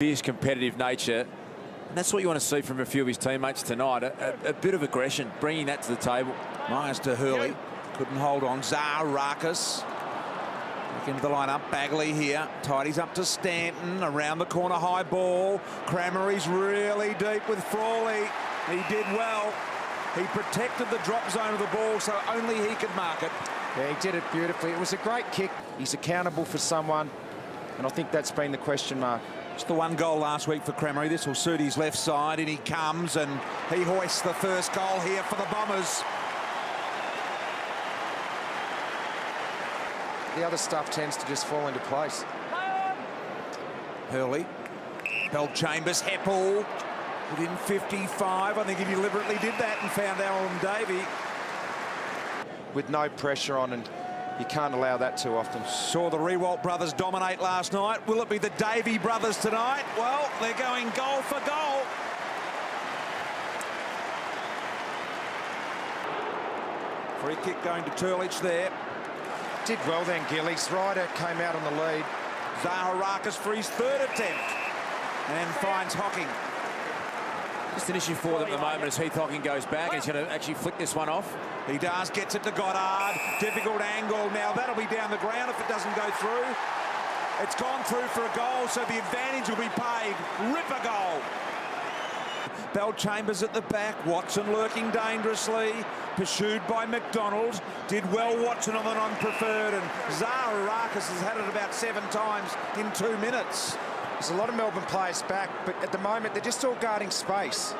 His competitive nature, and that's what you want to see from a few of his teammates tonight. A bit of aggression, bringing that to the table. Myers to Hurley, couldn't hold on. Zaharakis back into the lineup. Bagley here, tidies up to Stanton, around the corner, high ball. Crameri's really deep with Frawley. He did well. He protected the drop zone of the ball, so only he could mark it. Yeah, he did it beautifully. It was a great kick. He's accountable for someone, and I think that's been the question mark. Just the one goal last week for Crameri. This will suit his left side, and he comes and he hoists the first goal here for the Bombers. The other stuff tends to just fall into place. Hurley, Bell-Chambers, Heppel, within 55. I think he deliberately did that and found Alan Davey. With no pressure on, and you can't allow that too often. Saw the Rewalt brothers dominate last night. Will it be the Davey brothers tonight? Well, they're going goal for goal. Free kick going to Turlich there. Did well then, Gillies. Ryder came out on the lead. Zaharakis for his third attempt and finds Hocking. Just an issue for them at the moment as Heath Hocking goes back, and he's going to actually flick this one off. He does, gets it to Goddard. Difficult angle. Now that'll be down the ground if it doesn't go through. It's gone through for a goal, so the advantage will be paid. Ripper goal. Bell-Chambers at the back. Watson lurking dangerously. Pursued by McDonald. Did well, Watson, on the non-preferred, and Zaharakis has had it about 7 times in 2 minutes. There's a lot of Melbourne players back, but at the moment they're just all guarding space.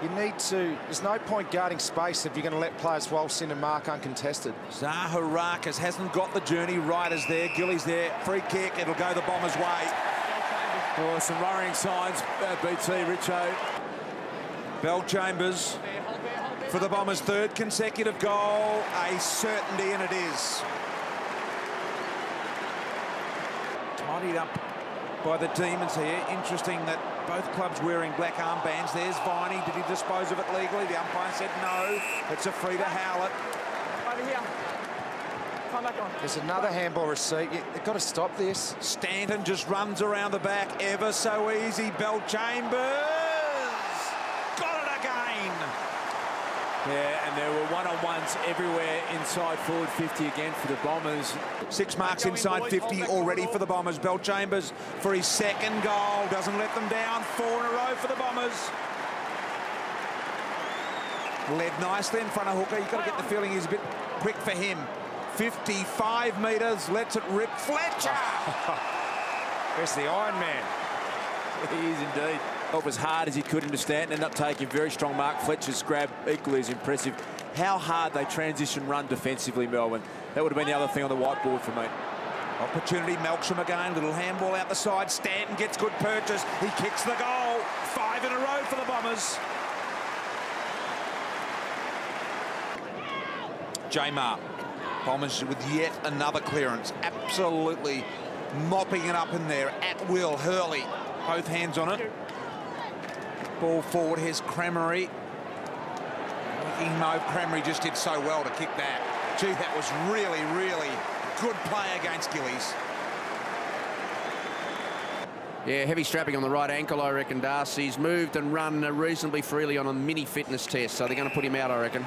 You need to, there's no point guarding space if you're going to let players waltz in and mark uncontested. Zaharakis hasn't got the journey. Ryder's there, Gillies there. Free kick, it'll go the Bombers' way. Oh, some worrying signs, BT, Richo. Bell-Chambers for the Bombers' 3rd consecutive goal. A certainty, and it is. Tidied up by the Demons here. Interesting that both clubs wearing black armbands. There's Viney. Did he dispose of it legally? The umpire said no. It's a free to Howlett. Over here. Come back on. There's another handball receipt. They've got to stop this. Stanton just runs around the back ever so easy. Bell-Chambers got it again. Yeah, and there were one-on-ones everywhere inside forward 50 again for the Bombers. 6 marks inside 50 already for the Bombers. Bell-Chambers for his 2nd goal. Doesn't let them down. 4 in a row for the Bombers. Led nicely in front of Hooker. You've got to get the feeling he's a bit quick for him. 55 metres. Lets it rip. Fletcher! Where's the Iron Man? He is indeed. Help as hard as he could into Stanton, ended up taking very strong mark. Fletcher's grab equally as impressive. How hard they transition run defensively, Melbourne. That would have been the other thing on the whiteboard for me. Opportunity, Melksham again. Little handball out the side. Stanton gets good purchase. He kicks the goal. 5 in a row for the Bombers. Jamar. Bombers with yet another clearance. Absolutely mopping it up in there at will. Hurley, both hands on it. Ball forward, here's Crameri. Crameri just did so well to kick that. Gee, that was really, really good play against Gillies. Yeah, heavy strapping on the right ankle, I reckon. Darcy's moved and run reasonably freely on a mini fitness test, so they're going to put him out, I reckon.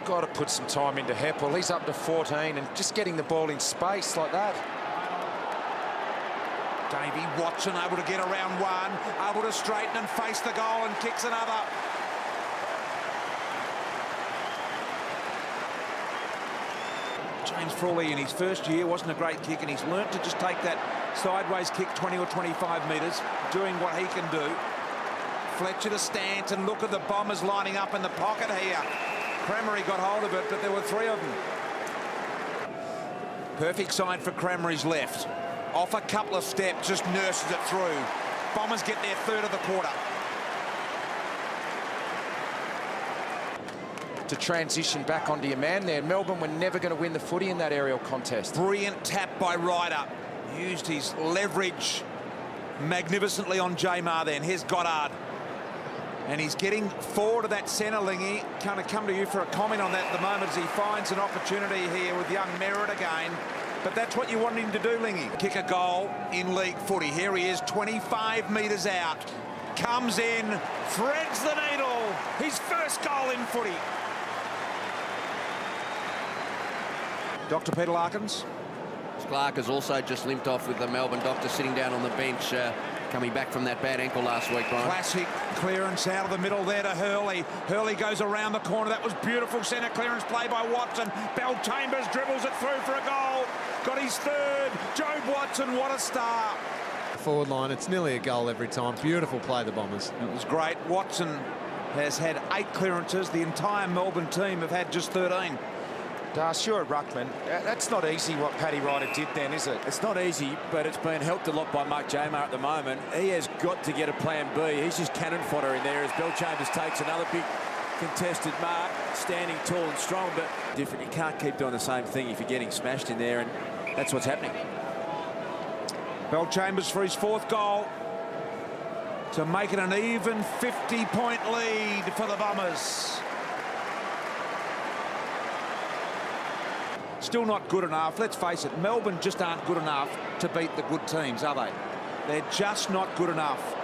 Got to put some time into Heppel. He's up to 14, and just getting the ball in space like that. Davey, Watson able to get around one, able to straighten and face the goal and kicks another. James Frawley in his first year wasn't a great kick, and he's learnt to just take that sideways kick 20 or 25 metres, doing what he can do. Fletcher to Stanton. Look at the Bombers lining up in the pocket here. Crameri got hold of it, but there were 3 of them. Perfect side for Crameri's left. Off a couple of steps, just nurses it through. Bombers get their 3rd of the quarter. To transition back onto your man there. Melbourne were never going to win the footy in that aerial contest. Brilliant tap by Ryder. Used his leverage magnificently on Jamar then. Here's Goddard. And he's getting forward of that centre, Lingy. Kind of come to you for a comment on that at the moment as he finds an opportunity here with young Merritt again. But that's what you want him to do, Lingy. Kick a goal in league footy. Here he is, 25 metres out. Comes in, threads the needle. His first goal in footy. Dr. Peter Larkins. Clark has also just limped off with the Melbourne doctor sitting down on the bench, coming back from that bad ankle last week, Brian. Classic clearance out of the middle there to Hurley. Hurley goes around the corner. That was beautiful centre clearance play by Watson. Bell Chambers dribbles it through for a goal. Got his third. Jobe Watson, what a start. Forward line, it's nearly a goal every time. Beautiful play, the Bombers. It was great. Watson has had 8 clearances. The entire Melbourne team have had just 13. Das, you're a ruckman. That's not easy what Paddy Ryder did then, is it? It's not easy, but it's been helped a lot by Mark Jamar at the moment. He has got to get a plan B. He's just cannon fodder in there as Bell Chambers takes another big contested mark, standing tall and strong, but different. You can't keep doing the same thing if you're getting smashed in there, and that's what's happening. Bell Chambers for his 4th goal to make it an even 50-point lead for the Bombers. Still not good enough. Let's face it, Melbourne just aren't good enough to beat the good teams, are they? They're just not good enough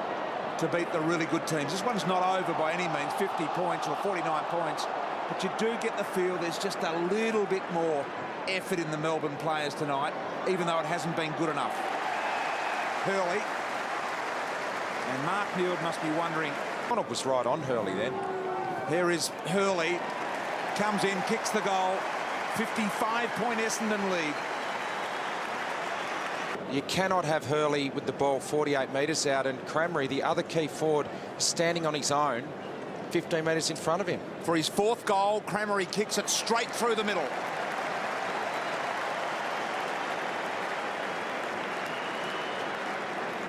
to beat the really good teams. This one's not over by any means, 50 points or 49 points, but you do get the feel there's just a little bit more effort in the Melbourne players tonight, even though it hasn't been good enough. Hurley. And Mark Neild must be wondering. Donald was right on Hurley then. Here is Hurley. Comes in, kicks the goal. 55-point Essendon lead. You cannot have Hurley with the ball 48 metres out, and Crameri, the other key forward, standing on his own 15 metres in front of him. For his 4th goal, Crameri kicks it straight through the middle.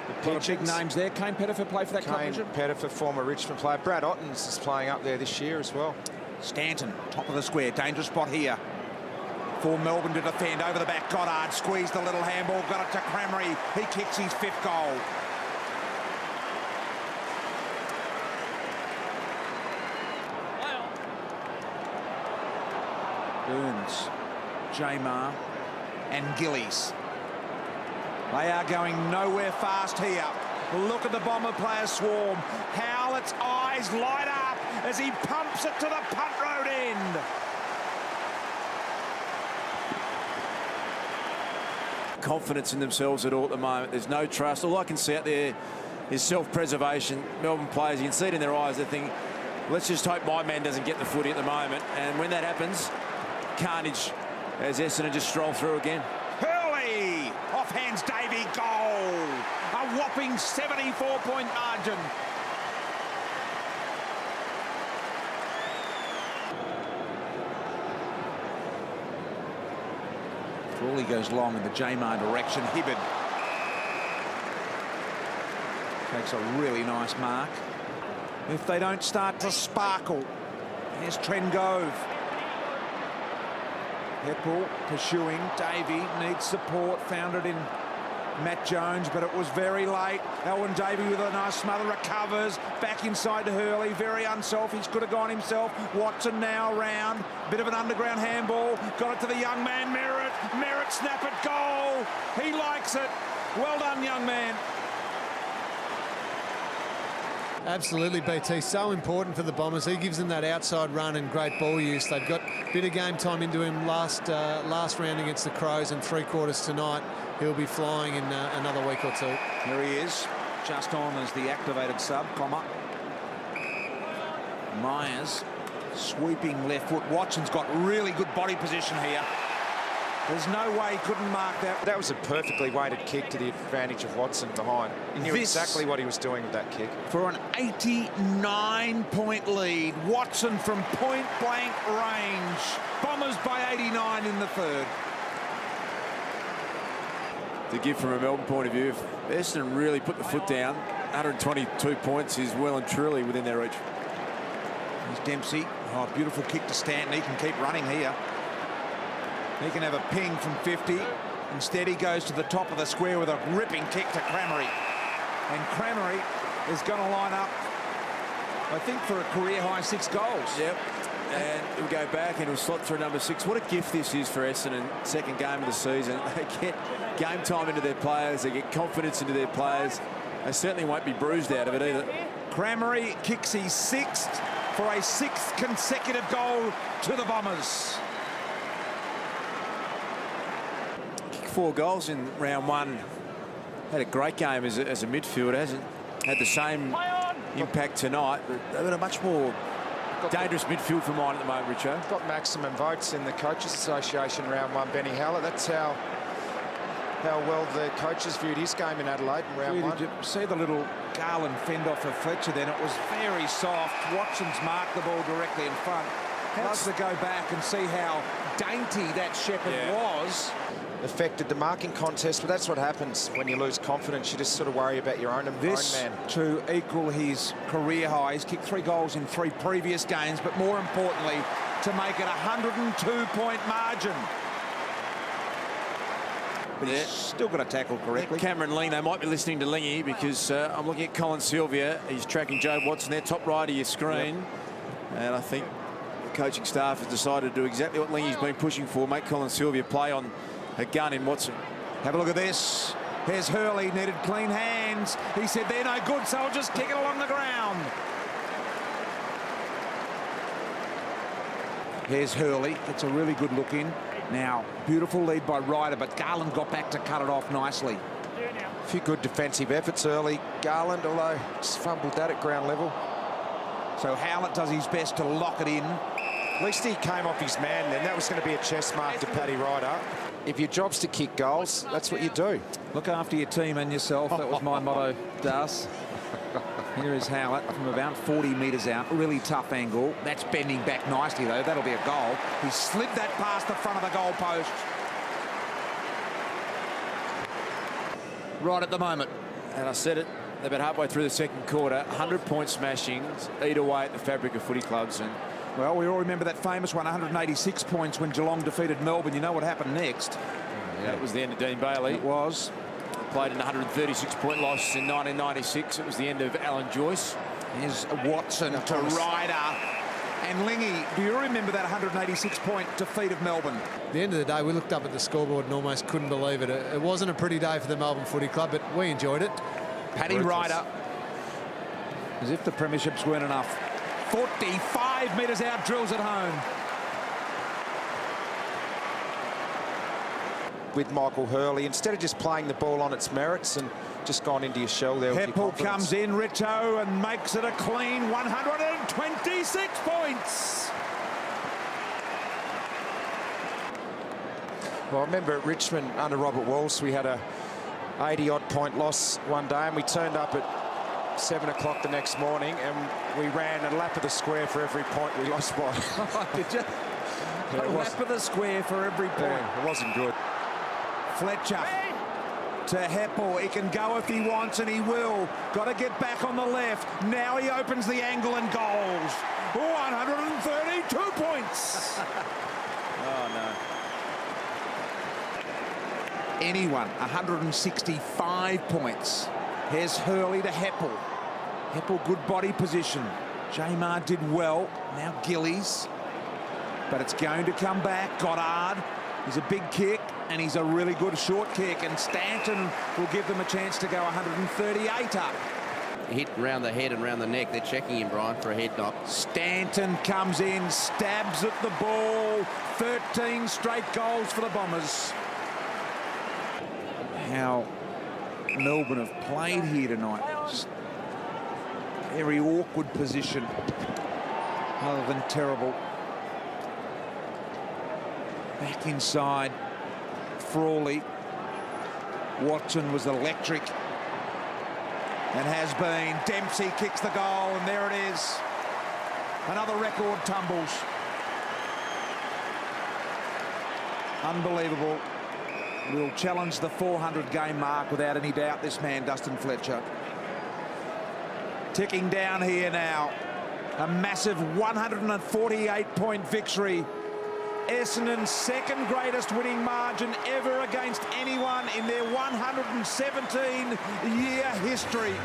A lot of big names there. Kane Pettifer play for that club. Kane Pettifer, former Richmond player. Brad Ottens is playing up there this year as well. Stanton, top of the square. Dangerous spot here for Melbourne to defend. Over the back, Goddard squeezed a little handball, got it to Crameri. He kicks his 5th goal. Burns, Jamar and Gillies. They are going nowhere fast here. Look at the Bomber player swarm. Howlett's eyes light up as he pumps it to the punt road end. Confidence in themselves at all at the moment. There's no trust. All I can see out there is self-preservation. Melbourne players, you can see it in their eyes. They think, let's just hope my man doesn't get the footy at the moment. And when that happens, carnage as Essendon just stroll through again. Hurley, off hands Davey, goal. A whopping 74-point margin. Frawley goes long in the Jamar direction. Hibberd takes a really nice mark. If they don't start to sparkle, here's Trengove. Heppel pursuing. Davey needs support. Found it in Matt Jones, but it was very late. Alwyn Davey with a nice smother, recovers. Back inside to Hurley. Very unselfish. Could have gone himself. Watson now around. Bit of an underground handball. Got it to the young man, Merritt. Merritt snap it, goal. He likes it. Well done, young man. Absolutely, BT. So important for the Bombers. He gives them that outside run and great ball use. They've got a bit of game time into him last round against the Crows, and 3/4 tonight. He'll be flying in another week or 2. Here he is, just on as the activated sub, Myers sweeping left foot. Watson's got really good body position here. There's no way he couldn't mark that. That was a perfectly weighted kick to the advantage of Watson behind. He knew exactly what he was doing with that kick. For an 89-point lead, Watson from point-blank range. Bombers by 89 in the 3rd. To give from a Melbourne point of view, if Essendon really put the foot down, 122 points is well and truly within their reach. Here's Dempsey. Oh, beautiful kick to Stanton. He can keep running here. He can have a ping from 50. Instead, he goes to the top of the square with a ripping kick to Crameri. And Crameri is going to line up, I think, for a career-high 6 goals. Yep. And he'll go back and he'll slot through number 6. What a gift this is for Essendon. Second game of the season. They get game time into their players. They get confidence into their players. They certainly won't be bruised out of it either. Cramery kicks his 6th for a 6th consecutive goal to the Bombers. Kicked 4 goals in round 1. Had a great game as a midfielder. Hasn't had the same impact tonight, but they've got a much more dangerous midfield for mine at the moment, Richo. Got maximum votes in the Coaches Association round 1, Benny Howlett. That's how well the coaches viewed his game in Adelaide in round 1. Did you see the little Garland fend off of Fletcher then? It was very soft. Watson's marked the ball directly in front. Loves to go back and see how dainty that Shepherd was. Affected the marking contest, but that's what happens when you lose confidence. You just sort of worry about your own man. To equal his career high. He's kicked 3 goals in 3 previous games, but more importantly, to make it a 102-point margin. But he's still got to tackle correctly. Cameron Ling, they might be listening to Lingy because I'm looking at Colin Sylvia. He's tracking Joe Watson there, top right of your screen. And I think the coaching staff has decided to do exactly what Lingy's been pushing for, make Colin Sylvia play on a gun in Watson. Have a look at this. Here's Hurley, needed clean hands. He said they're no good, so I'll just kick it along the ground. Here's Hurley, gets a really good look in. Now, beautiful lead by Ryder, but Garland got back to cut it off nicely. A few good defensive efforts early. Garland, although just fumbled that at ground level. So Howlett does his best to lock it in. At least he came off his man then. That was going to be a chest mark to Paddy Ryder. If your job's to kick goals, that's what you do. Look after your team and yourself. That was my motto, Das. Here is Howlett from about 40 metres out. Really tough angle. That's bending back nicely, though. That'll be a goal. He slid that past the front of the goal post. Right at the moment. And I said it about halfway through the second quarter, 100-point smashings eat away at the fabric of footy clubs. And well, we all remember that famous one, 186 points when Geelong defeated Melbourne. You know what happened next? that was the end of Dean Bailey. It was. Played in 136-point loss in 1996. It was the end of Alan Joyce. Here's Watson to Ryder. And Lingy, do you remember that 186-point defeat of Melbourne? At the end of the day, we looked up at the scoreboard and almost couldn't believe it. It wasn't a pretty day for the Melbourne Footy Club, but we enjoyed it. Paddy Ryder, as if the premierships weren't enough. 45 metres out, drills it home. With Michael Hurley, instead of just playing the ball on its merits and just gone into your shell there. Heppel comes in, Richo, and makes it a clean 126 points. Well, I remember at Richmond under Robert Walsh, we had a 80-odd point loss one day, and we turned up at 7 o'clock the next morning, and we ran a lap of the square for every point we lost by. Did you? A lap of the square for every point. Yeah, it wasn't good. Fletcher to Heppel. He can go if he wants, and he will. Got to get back on the left. Now he opens the angle and goals. 132 points. Oh, no. Anyone, 165 points. Here's Hurley to Heppel. Heppel, good body position. Jamar did well. Now Gillies. But it's going to come back. Goddard. He's a big kick, and he's a really good short kick, and Stanton will give them a chance to go 138 up. Hit round the head and round the neck. They're checking him, Brian, for a head knock. Stanton comes in, stabs at the ball. 13 straight goals for the Bombers. How Melbourne have played here tonight. Just very awkward position, other than terrible. Back inside, Frawley. Watson was electric and has been. Dempsey kicks the goal, and there it is. Another record tumbles. Unbelievable. Will challenge the 400 game mark without any doubt, this man, Dustin Fletcher. Ticking down here now. A massive 148-point victory. Essendon's second greatest winning margin ever against anyone in their 117-year history.